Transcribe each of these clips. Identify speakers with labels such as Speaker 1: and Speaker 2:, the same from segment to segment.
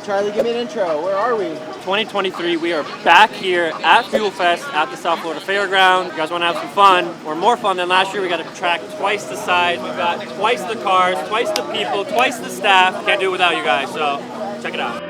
Speaker 1: Charlie, give me an intro. Where are we?
Speaker 2: 2023, we are back here at Fuel Fest at the South Florida Fairgrounds. You guys want to have some fun, or more fun than last year? We got a track twice the size. We've got twice the cars, twice the people, twice the staff. Can't do it without you guys, so check it out.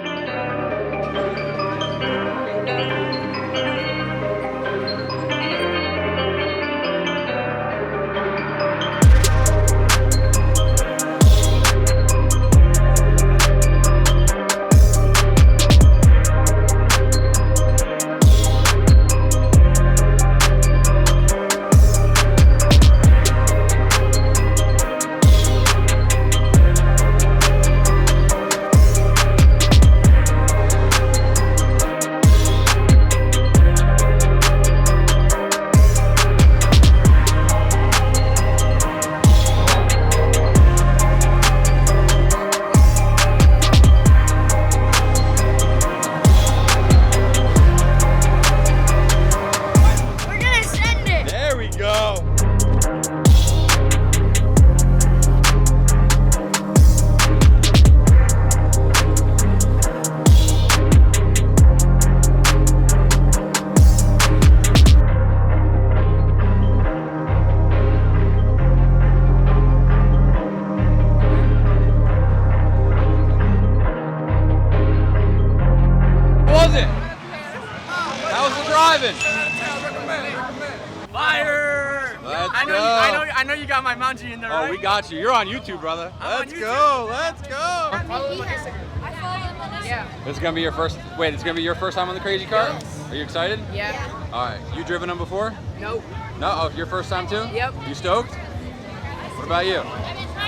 Speaker 3: Fire! I know you got my Manji in there, right?
Speaker 4: Oh, we got you. You're on YouTube, brother. Let's go. Let's go.
Speaker 3: Follow him on Instagram.
Speaker 5: I follow him on Instagram.
Speaker 3: Yeah.
Speaker 4: This is gonna be your first. Wait, it's gonna be your first time on the crazy car?
Speaker 3: Yes.
Speaker 4: Are you excited?
Speaker 3: Yeah.
Speaker 4: All right. You driven them before?
Speaker 3: Nope.
Speaker 4: No. Oh, your first time too?
Speaker 3: Yep.
Speaker 4: You stoked? What about you?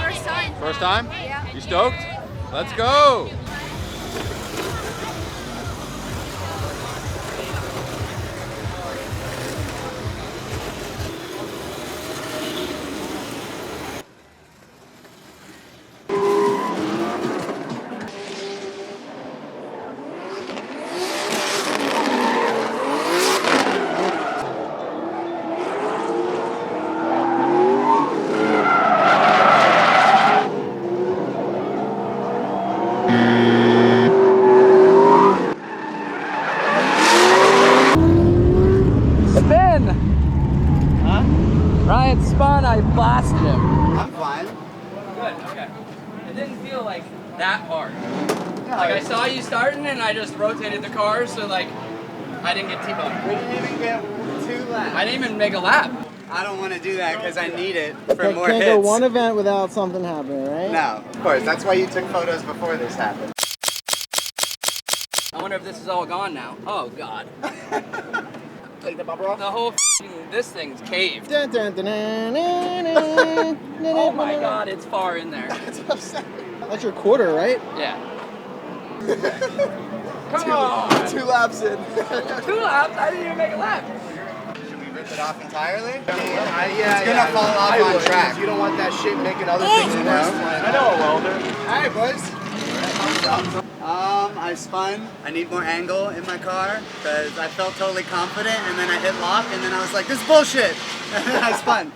Speaker 5: First time.
Speaker 4: First time?
Speaker 5: Yeah.
Speaker 4: You stoked? Let's go.
Speaker 2: Ryan spun, I blasted him.
Speaker 1: I'm fine.
Speaker 2: Good, okay. It didn't feel like that hard. Like I saw you starting and I just rotated the car so like I didn't get T-boned.
Speaker 1: We didn't even get 2 laps.
Speaker 2: I didn't even make a lap.
Speaker 1: I don't want to do that because I need it for more
Speaker 6: Can't
Speaker 1: hits.
Speaker 6: go one event without something happening, right?
Speaker 1: No, of course. That's why you took photos before this happened.
Speaker 2: I wonder if this is all gone now. Oh God.
Speaker 1: Take the bumper off?
Speaker 2: The whole this thing's caved.
Speaker 6: Dun, dun, dun, dun, dun, dun, dun,
Speaker 2: Oh my God, it's far in there.
Speaker 1: That's what I'm saying.
Speaker 6: That's your quarter, right?
Speaker 2: Yeah. Come on.
Speaker 1: 2 laps in.
Speaker 2: 2 laps? I didn't even make a lap.
Speaker 1: Should we rip it off entirely?
Speaker 6: Yeah,
Speaker 1: It's gonna fall off on track.
Speaker 6: You don't want that shit making other things worse.
Speaker 1: I know a welder. Alright, boys. I spun. I need more angle in my car because I felt totally confident, and then I hit lock, and then I was like, this is bullshit! And then I spun.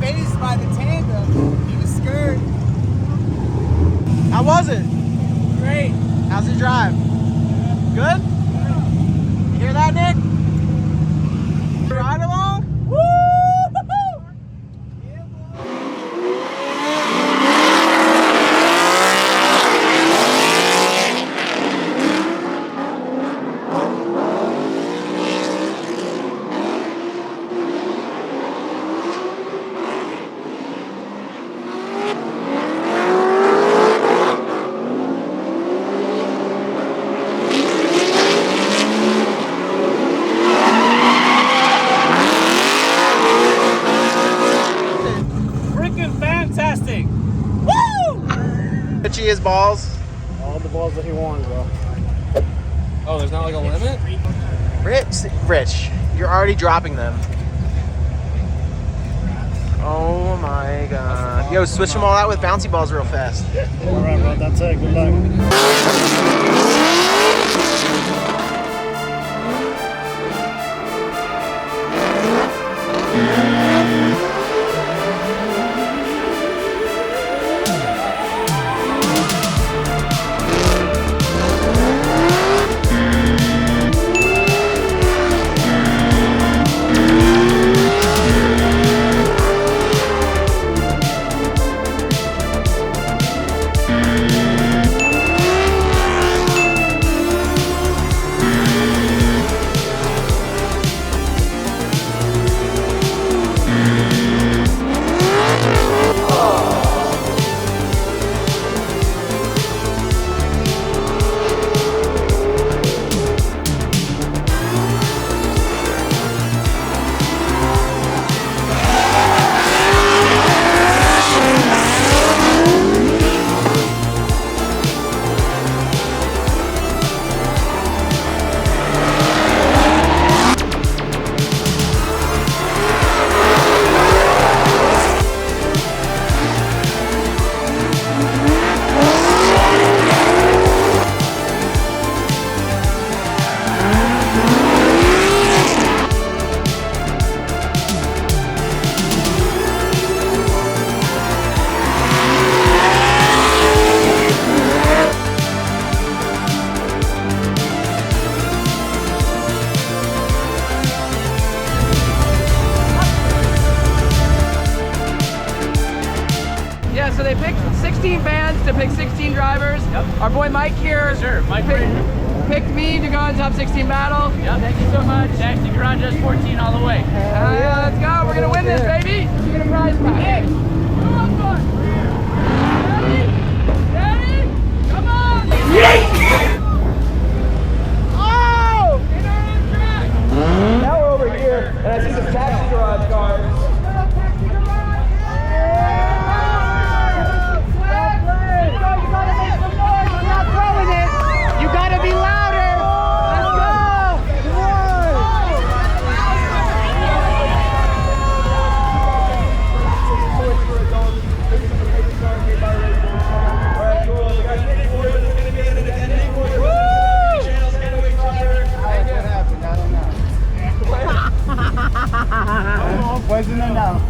Speaker 1: phased by the tandem. He was scared.
Speaker 6: How was it?
Speaker 1: Great.
Speaker 6: How's the drive? Good? You hear that, Nick? Ride along? Woo!
Speaker 2: Fantastic!
Speaker 6: Richie his balls. All the balls that he wants, bro.
Speaker 4: Oh, there's not like a limit?
Speaker 6: Rich, you're already dropping them. Oh my god. Yo, switch them all out with bouncy balls real fast.
Speaker 7: Alright, bro, that's it. Good luck.
Speaker 3: So they picked 16 fans to pick 16 drivers. Yep. Our boy Mike here picked me to go on top 16 battle.
Speaker 8: Yep. Thank you so much. Taxi Garage has 14 all the way.
Speaker 3: Let's go. We're going to win this, baby. We're going to prize back. Hey, come on. Ready? Ready? Come on. Oh! Get on track.
Speaker 6: Now we're over here, and I see some taxi garage cars.
Speaker 1: Wasn't enough.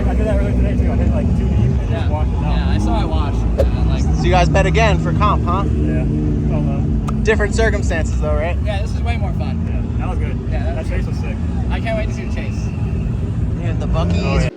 Speaker 7: I did that earlier today too. I hit like 2 deep and just washed it out.
Speaker 3: Yeah, I saw it wash.
Speaker 6: So you guys bet again for comp, huh?
Speaker 7: Yeah. Well done.
Speaker 6: Different circumstances though, right?
Speaker 3: Yeah, this is way more fun.
Speaker 7: Yeah, that was good.
Speaker 3: Yeah,
Speaker 7: that chase was sick.
Speaker 3: I can't wait to see the chase.
Speaker 6: Yeah, the Buckies.
Speaker 7: Oh, yeah.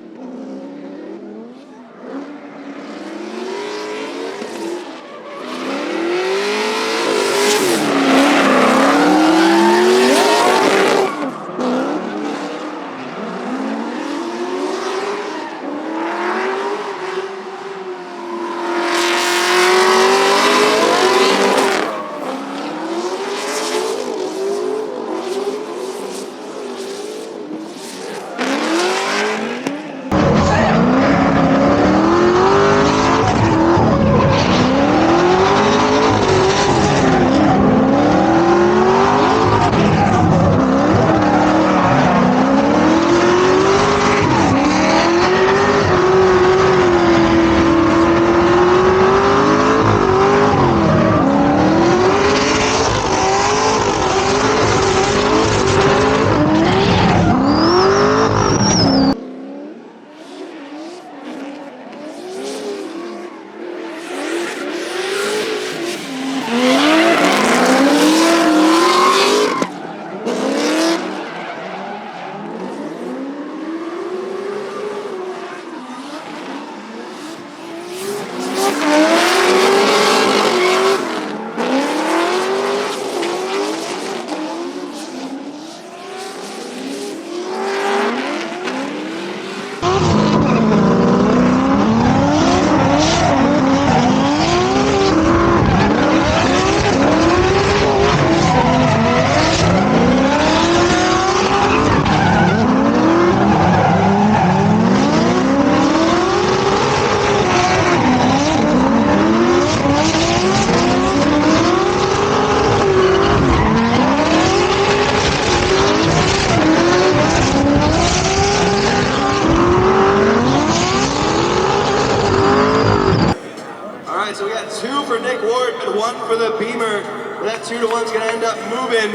Speaker 9: Alright, so we got 2 for Nick Ward and 1 for the Beamer. That 2-to-1's gonna end up moving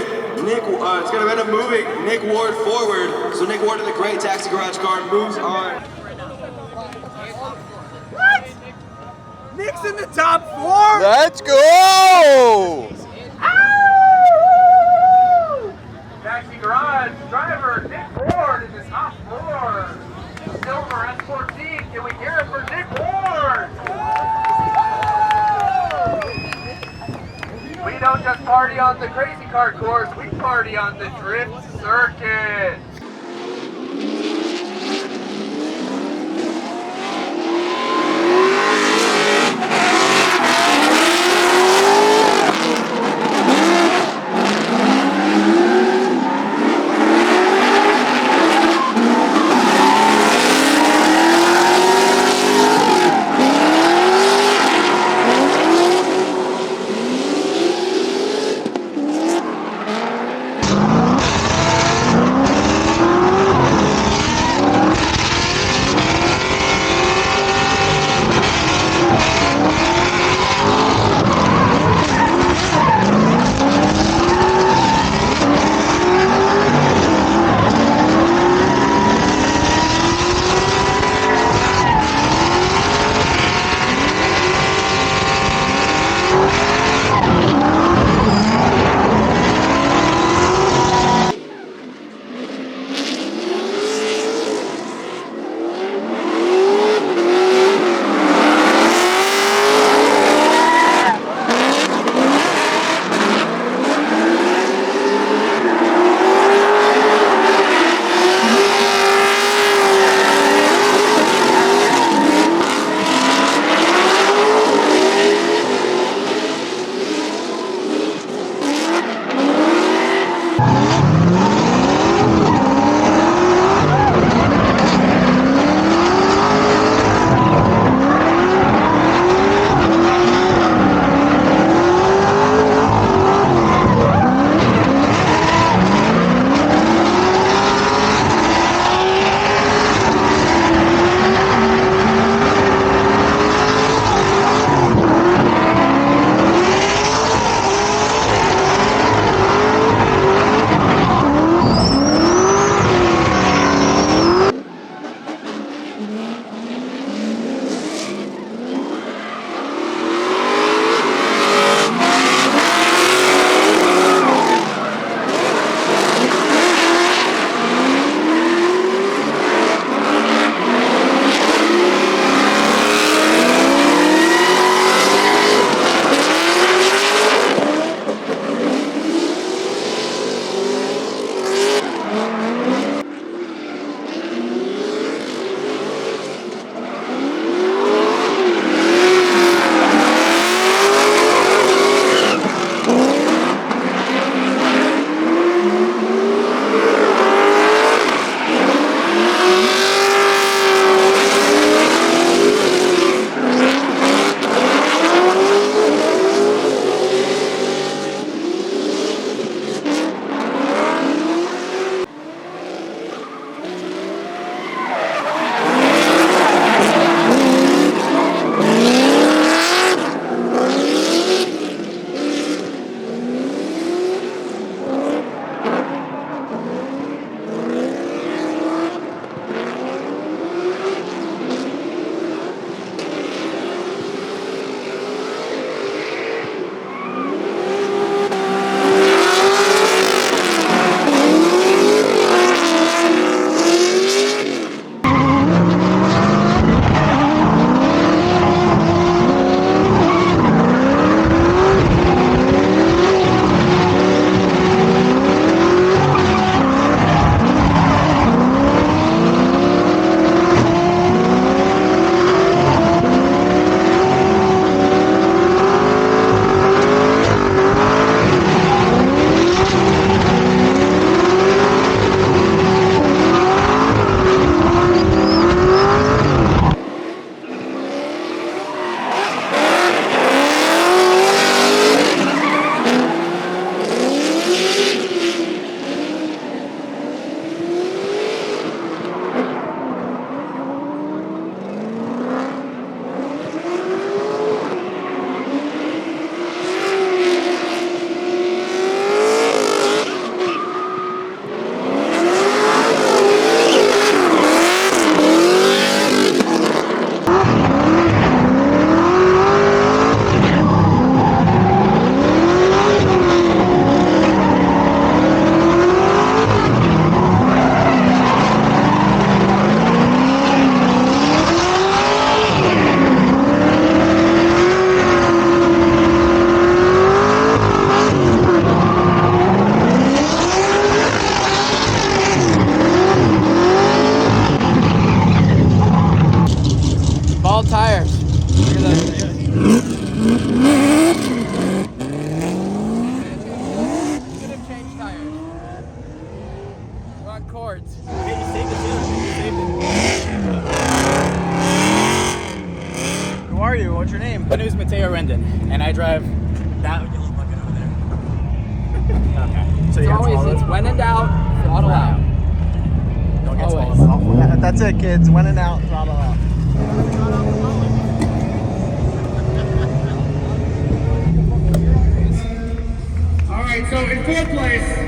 Speaker 9: it's gonna end up moving Nick Ward forward. So Nick Ward in the gray taxi garage car moves on.
Speaker 6: What? Nick's in the top 4?
Speaker 4: Let's go!
Speaker 8: Taxi garage driver Nick Ward in the top floor. Silver S14. Can we hear it for Nick Ward? We don't just party on the crazy kart course, we party on the drift circuit.
Speaker 3: All tires. Look at that. Should have changed tires. We're on cords.
Speaker 6: Hey, you saved it too. You saved it. Who are you? What's your name?
Speaker 10: My name is Mateo Rendon, and I drive that yellow bucket over there. Okay. So
Speaker 3: It's always, it's when in doubt, throttle out.
Speaker 10: Don't get
Speaker 3: Always.
Speaker 10: swallowed.
Speaker 6: Yeah, that's it, kids. When in doubt, throttle out.
Speaker 8: All right, so in fourth place,